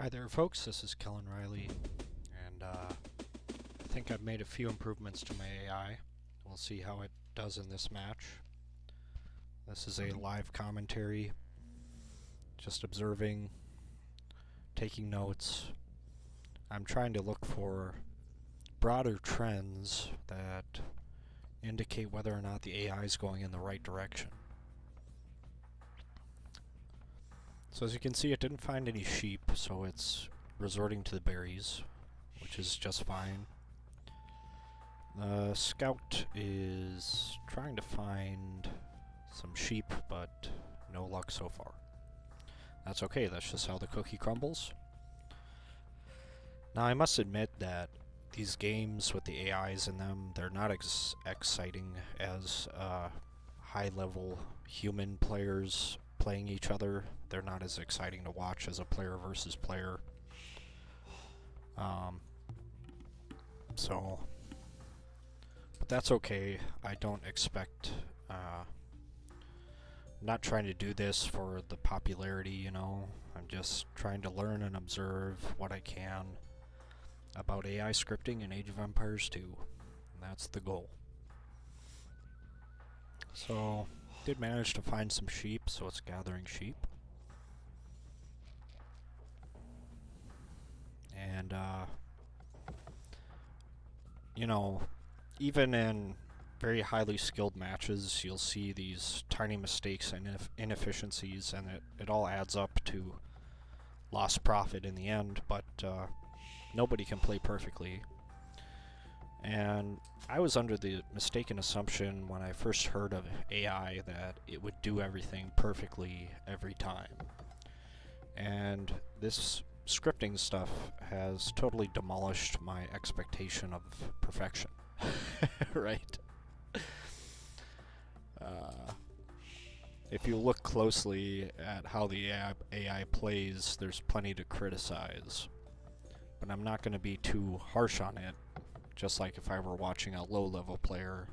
Hi there folks, this is Kellen Riley, and I think I've made a few improvements to my AI. We'll see how it does in this match. This is a live commentary, just observing, taking notes. I'm trying to look for broader trends that indicate whether or not the AI is going in the right direction. So as you can see, it didn't find any sheep, so it's resorting to the berries, which is just fine. The scout is trying to find some sheep, but no luck so far. That's okay, that's just how the cookie crumbles. Now I must admit that these games with the AIs in them, they're not as exciting as high-level human players playing each other. They're not as exciting to watch as a player versus player. But that's okay. I don't expect, not trying to do this for the popularity, you know. I'm just trying to learn and observe what I can about AI scripting in Age of Empires 2. And that's the goal. So, did manage to find some sheep, so it's gathering sheep. And, you know, even in very highly skilled matches, you'll see these tiny mistakes and inefficiencies, and it all adds up to lost profit in the end, but nobody can play perfectly. And I was under the mistaken assumption when I first heard of AI that it would do everything perfectly every time. And this scripting stuff has totally demolished my expectation of perfection. Right? If you look closely at how the AI plays, there's plenty to criticize. But I'm not going to be too harsh on it. Just like if I were watching a low-level player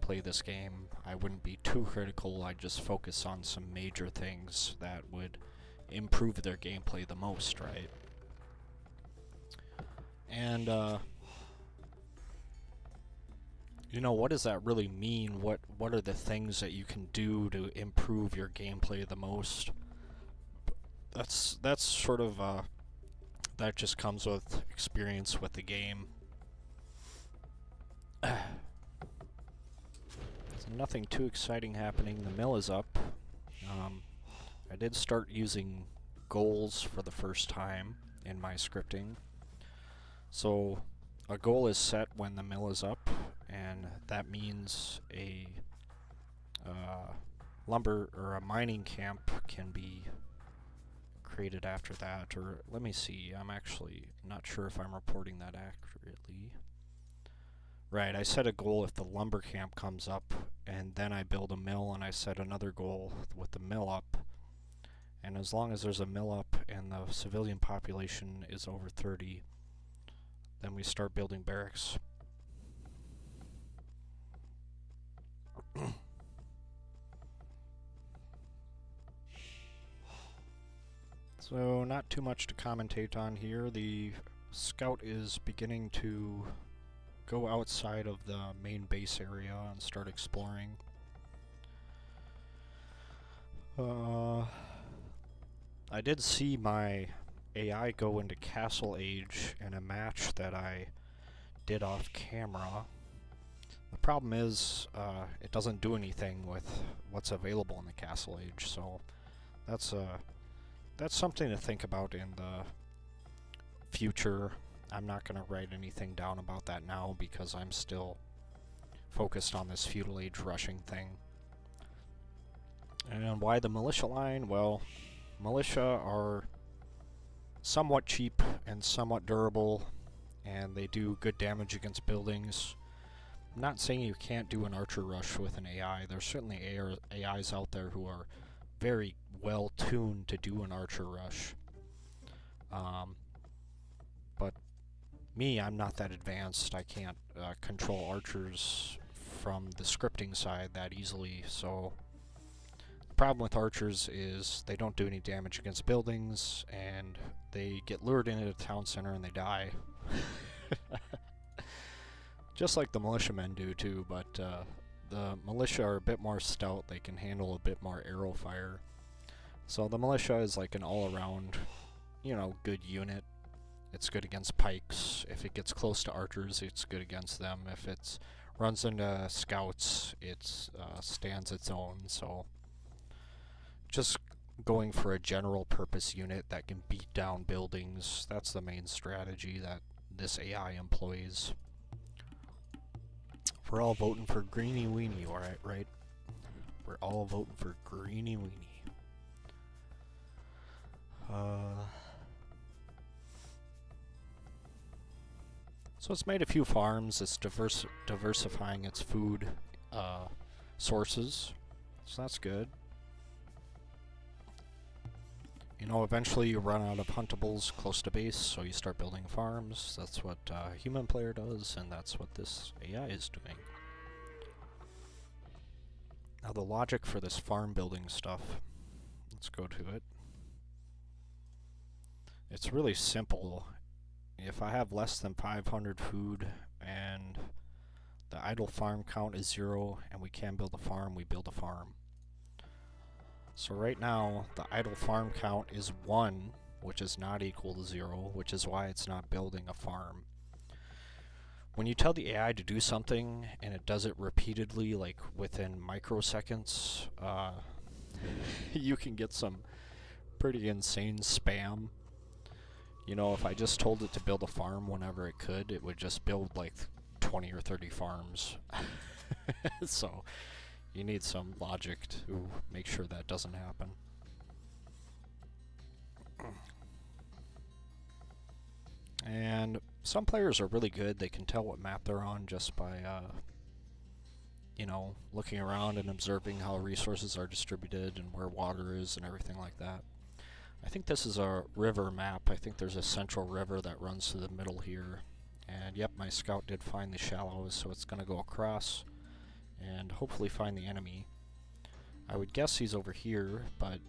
play this game, I wouldn't be too critical. I'd just focus on some major things that would improve their gameplay the most, right? And, you know, what does that really mean? What are the things that you can do to improve your gameplay the most? That's sort of, that just comes with experience with the game. So nothing too exciting happening. The mill is up. I did start using goals for the first time in my scripting. So a goal is set when the mill is up, and that means a lumber or a mining camp can be created after that. Or let me see, I'm actually not sure if I'm reporting that accurately. Right, I set a goal if the lumber camp comes up, and then I build a mill, and I set another goal with the mill up. And as long as there's a mill up and the civilian population is over 30, then we start building barracks. So not too much to commentate on here. The scout is beginning to go outside of the main base area and start exploring. I did see my AI go into Castle Age in a match that I did off camera. The problem is, it doesn't do anything with what's available in the Castle Age, so that's something to think about in the future. I'm not going to write anything down about that now because I'm still focused on this feudal age rushing thing. And why the militia line? Well, militia are somewhat cheap and somewhat durable, and they do good damage against buildings. I'm not saying you can't do an archer rush with an AI. There's certainly AIs out there who are very well tuned to do an archer rush. But me, I'm not that advanced. I can't control archers from the scripting side that easily, so problem with archers is they don't do any damage against buildings, and they get lured into the town center and they die. Just like the militiamen do too, but the militia are a bit more stout. They can handle a bit more arrow fire. So the militia is like an all-around, good unit. It's good against pikes. If it gets close to archers, it's good against them. If it runs into scouts, it stands its own. So just going for a general purpose unit that can beat down buildings, that's the main strategy that this AI employs. We're all voting for Greeny Weenie, alright, right? We're all voting for Greeny Weenie. So it's made a few farms. It's diversifying its food sources, so that's good. Eventually you run out of huntables close to base, so you start building farms. That's what a human player does, and that's what this AI is doing. Now the logic for this farm building stuff, let's go to it. It's really simple. If I have less than 500 food and the idle farm count is 0 and we can build a farm, we build a farm. So right now, the idle farm count is 1, which is not equal to 0, which is why it's not building a farm. When you tell the AI to do something, and it does it repeatedly, like within microseconds, you can get some pretty insane spam. If I just told it to build a farm whenever it could, it would just build like 20 or 30 farms. So you need some logic to make sure that doesn't happen. And some players are really good. They can tell what map they're on just by, looking around and observing how resources are distributed and where water is and everything like that. I think this is a river map. I think there's a central river that runs through the middle here. And yep, my scout did find the shallows, so it's going to go across and hopefully find the enemy. I would guess he's over here, but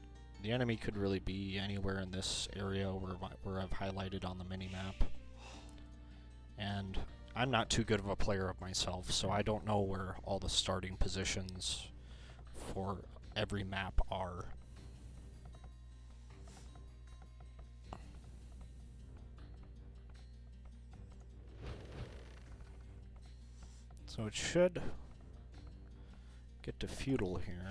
the enemy could really be anywhere in this area where I've highlighted on the mini-map. And I'm not too good of a player of myself, so I don't know where all the starting positions for every map are. So it should get to feudal here.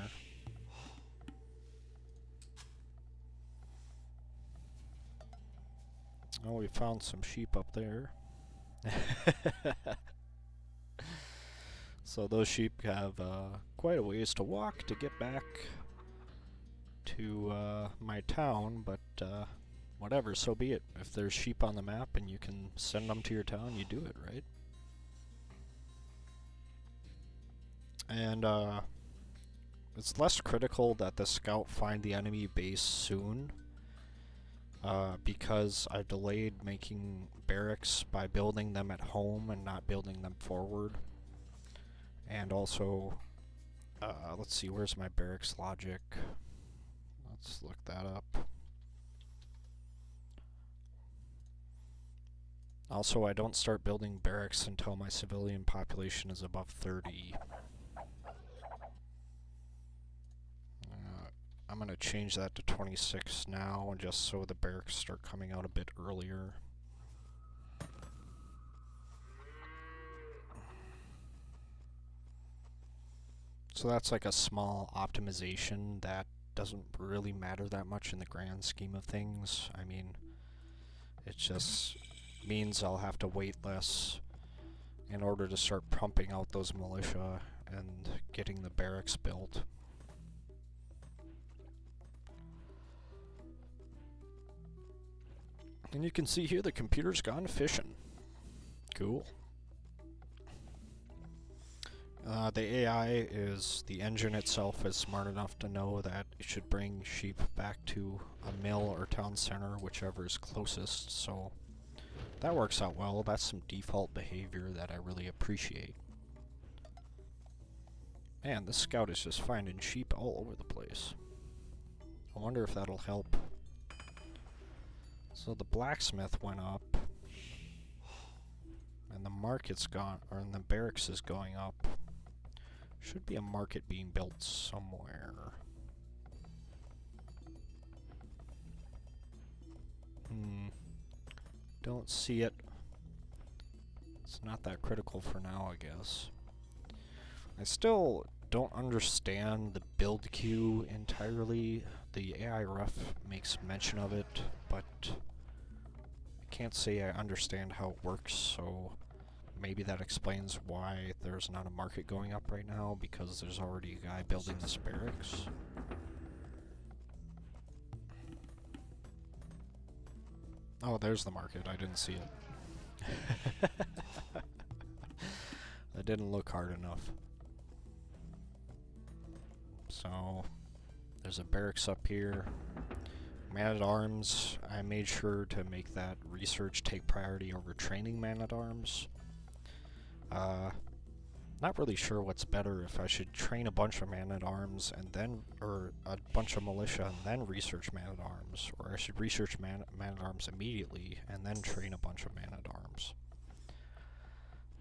Oh, we found some sheep up there. So those sheep have quite a ways to walk to get back to my town, but whatever, so be it. If there's sheep on the map and you can send them to your town, you do it, right? And it's less critical that the scout find the enemy base soon, because I delayed making barracks by building them at home and not building them forward. And also, let's see, where's my barracks logic? Let's look that up. Also, I don't start building barracks until my civilian population is above 30. I'm going to change that to 26 now, just so the barracks start coming out a bit earlier. So that's like a small optimization that doesn't really matter that much in the grand scheme of things. I mean, it just means I'll have to wait less in order to start pumping out those militia and getting the barracks built. And you can see here the computer's gone fishing. Cool. The AI the engine itself is smart enough to know that it should bring sheep back to a mill or town center, whichever is closest, so that works out well. That's some default behavior that I really appreciate. Man, this scout is just finding sheep all over the place. I wonder if that'll help. So the blacksmith went up. And the market's gone, or the barracks is going up. Should be a market being built somewhere. Don't see it. It's not that critical for now, I guess. I still don't understand the build queue entirely. The AI ref makes mention of it, but I can't say I understand how it works, so maybe that explains why there's not a market going up right now, because there's already a guy building this barracks. Oh, there's the market. I didn't see it. That didn't look hard enough. So, there's a barracks up here. Man-at-Arms, I made sure to make that research take priority over training man-at-arms. Not really sure what's better, if I should train a bunch of man-at-arms and then, or a bunch of militia and then research man-at-arms, or I should research man-at-arms immediately and then train a bunch of man-at-arms.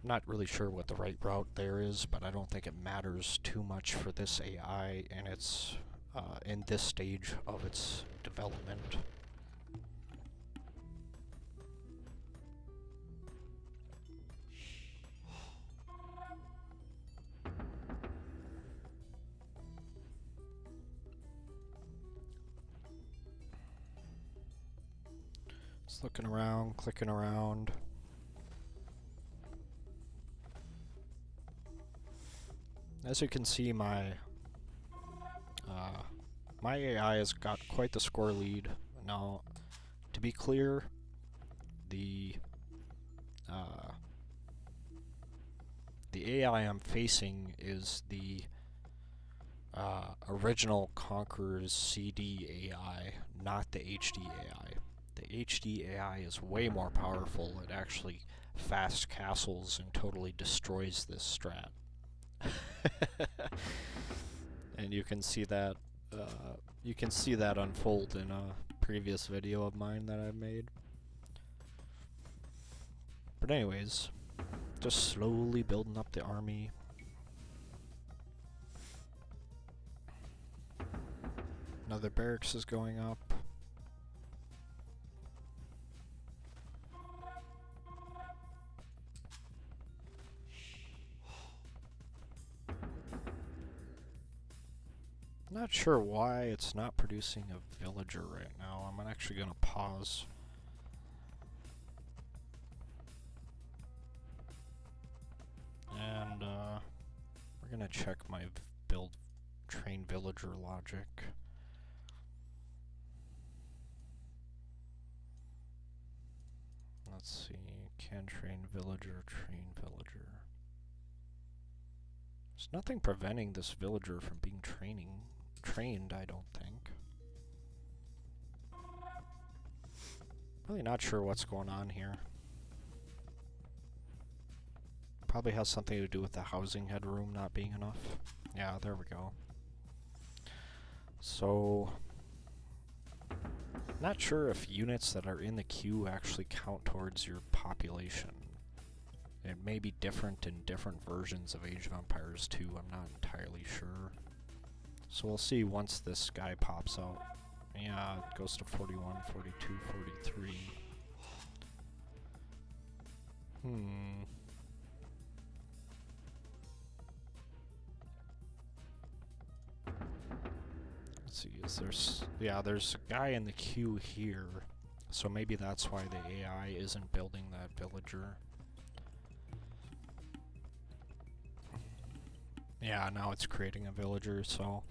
Not really sure what the right route there is, but I don't think it matters too much for this AI and its in this stage of its development. Just looking around, clicking around. As you can see, my AI has got quite the score lead. Now, to be clear, the AI I'm facing is the original Conquerors CD AI, not the HD AI. The HD AI is way more powerful. It actually fast castles and totally destroys this strat. And you can see that unfold in a previous video of mine that I've made. But anyways, just slowly building up the army. Another barracks is going up. Not sure why it's not producing a villager right now. I'm actually gonna pause. And we're gonna check my build train villager logic. Let's see, can train villager, train villager. There's nothing preventing this villager from being trained, I don't think. Really not sure what's going on here. Probably has something to do with the housing headroom not being enough. Yeah, there we go. So, not sure if units that are in the queue actually count towards your population. It may be different in different versions of Age of Empires 2, I'm not entirely sure. So we'll see once this guy pops out. Yeah, it goes to 41, 42, 43. Let's see, there's a guy in the queue here. So maybe that's why the AI isn't building that villager. Yeah, now it's creating a villager, so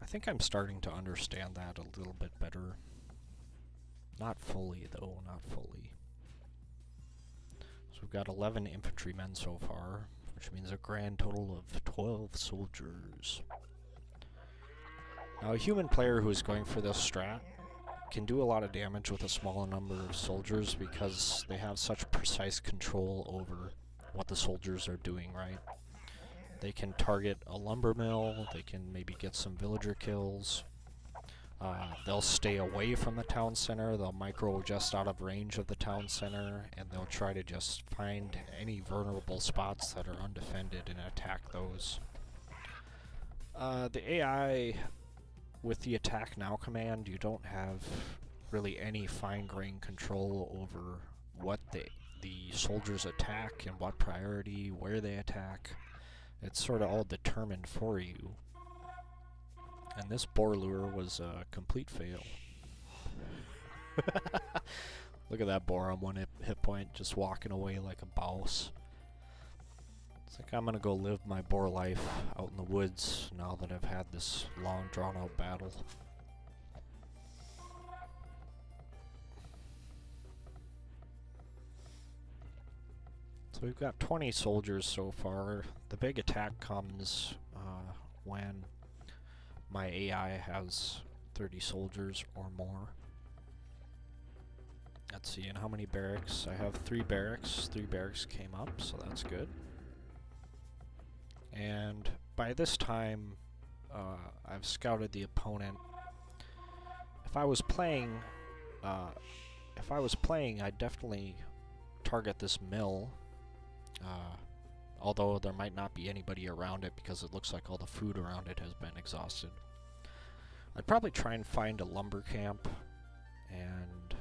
I think I'm starting to understand that a little bit better. Not fully, though, not fully. So we've got 11 infantrymen so far, which means a grand total of 12 soldiers. Now, a human player who is going for this strat can do a lot of damage with a small number of soldiers because they have such precise control over what the soldiers are doing, right? They can target a lumber mill, they can maybe get some villager kills. They'll stay away from the town center, they'll micro just out of range of the town center, and they'll try to just find any vulnerable spots that are undefended and attack those. The AI with the attack now command, you don't have really any fine-grained control over what the soldiers attack and what priority, where they attack. It's sort of all determined for you. And this boar lure was a complete fail. Look at that boar on one hit point, just walking away like a boss. It's like I'm gonna go live my boar life out in the woods now that I've had this long drawn out battle. So we've got 20 soldiers so far. The big attack comes when my AI has 30 soldiers or more. Let's see, and how many barracks? I have 3 barracks. 3 barracks came up, so that's good. And by this time, I've scouted the opponent. If I was playing, I'd definitely target this mill. Although there might not be anybody around it because it looks like all the food around it has been exhausted. I'd probably try and find a lumber camp and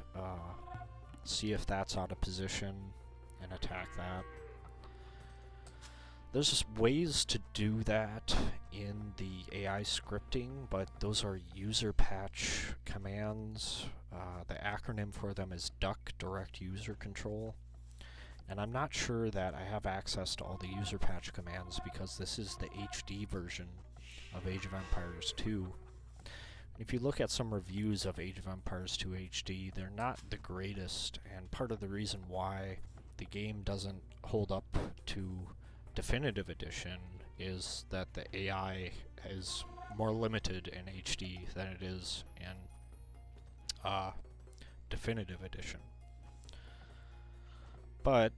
see if that's out of position and attack that. There's just ways to do that in the AI scripting, but those are user patch commands. The acronym for them is DUC, Direct User Control. And I'm not sure that I have access to all the user patch commands because this is the HD version of Age of Empires 2. If you look at some reviews of Age of Empires 2 HD, they're not the greatest, and part of the reason why the game doesn't hold up to Definitive Edition is that the AI is more limited in HD than it is in Definitive Edition. But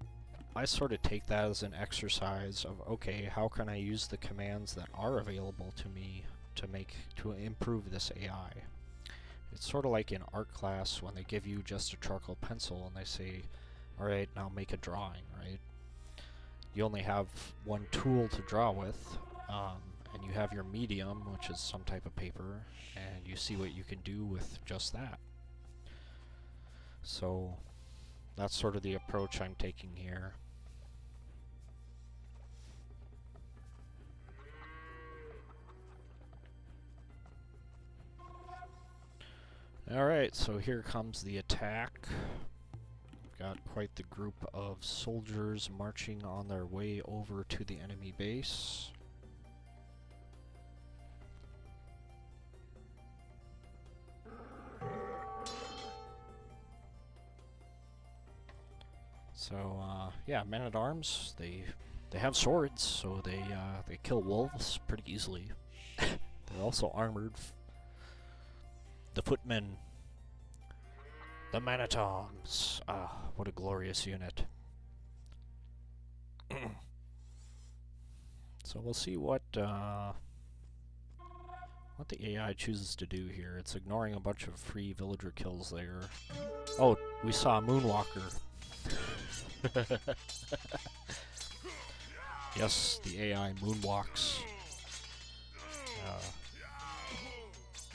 I sort of take that as an exercise of, okay, how can I use the commands that are available to me to improve this AI? It's sort of like in art class when they give you just a charcoal pencil and they say, alright, now make a drawing, right? You only have one tool to draw with, and you have your medium, which is some type of paper, and you see what you can do with just that. So that's sort of the approach I'm taking here. Alright, so here comes the attack. We've got quite the group of soldiers marching on their way over to the enemy base. So, yeah, men-at-arms, they have swords, so they kill wolves pretty easily. They're also armored. The footmen. The men-at-arms. Ah, what a glorious unit. So we'll see what the AI chooses to do here. It's ignoring a bunch of free villager kills there. Oh, we saw a moonwalker. Yes, the AI moonwalks.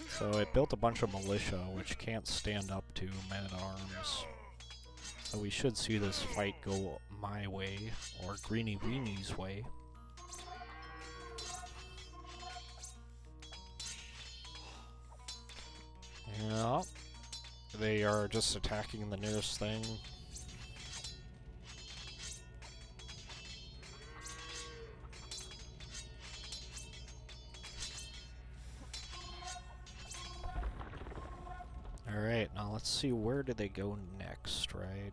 So it built a bunch of militia which can't stand up to men-at-arms. So we should see this fight go my way, or Greeny Weenie's way. Yeah, they are just attacking the nearest thing. Alright, now let's see, where do they go next, right?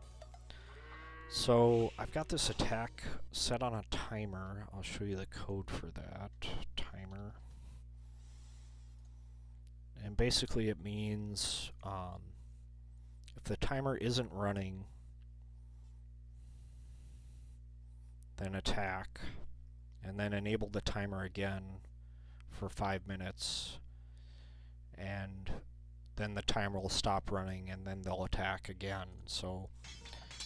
So, I've got this attack set on a timer. I'll show you the code for that. Timer. And basically it means if the timer isn't running, then attack, and then enable the timer again for 5 minutes, and then the timer will stop running and then they'll attack again. So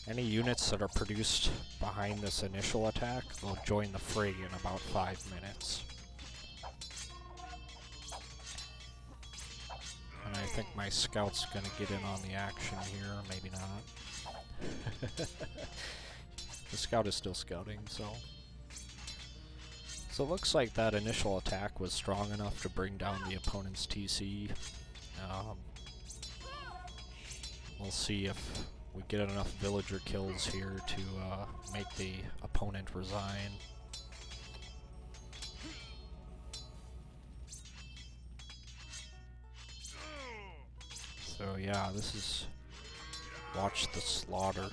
any units that are produced behind this initial attack will join the fray in about 5 minutes. And I think my scout's gonna get in on the action here, maybe not. The scout is still scouting, so... So it looks like that initial attack was strong enough to bring down the opponent's TC. We'll see if we get enough villager kills here to make the opponent resign. So yeah, this is... Watch the slaughter.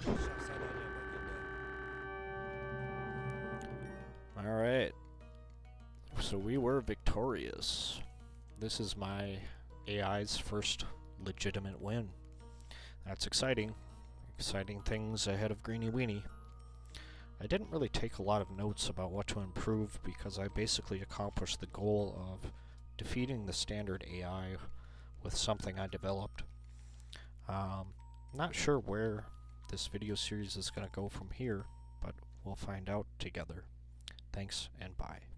Alright. So we were victorious. This is my AI's first legitimate win. That's exciting. Exciting things ahead of Greeny Weenie. I didn't really take a lot of notes about what to improve because I basically accomplished the goal of defeating the standard AI with something I developed. Not sure where this video series is going to go from here, but we'll find out together. Thanks and bye.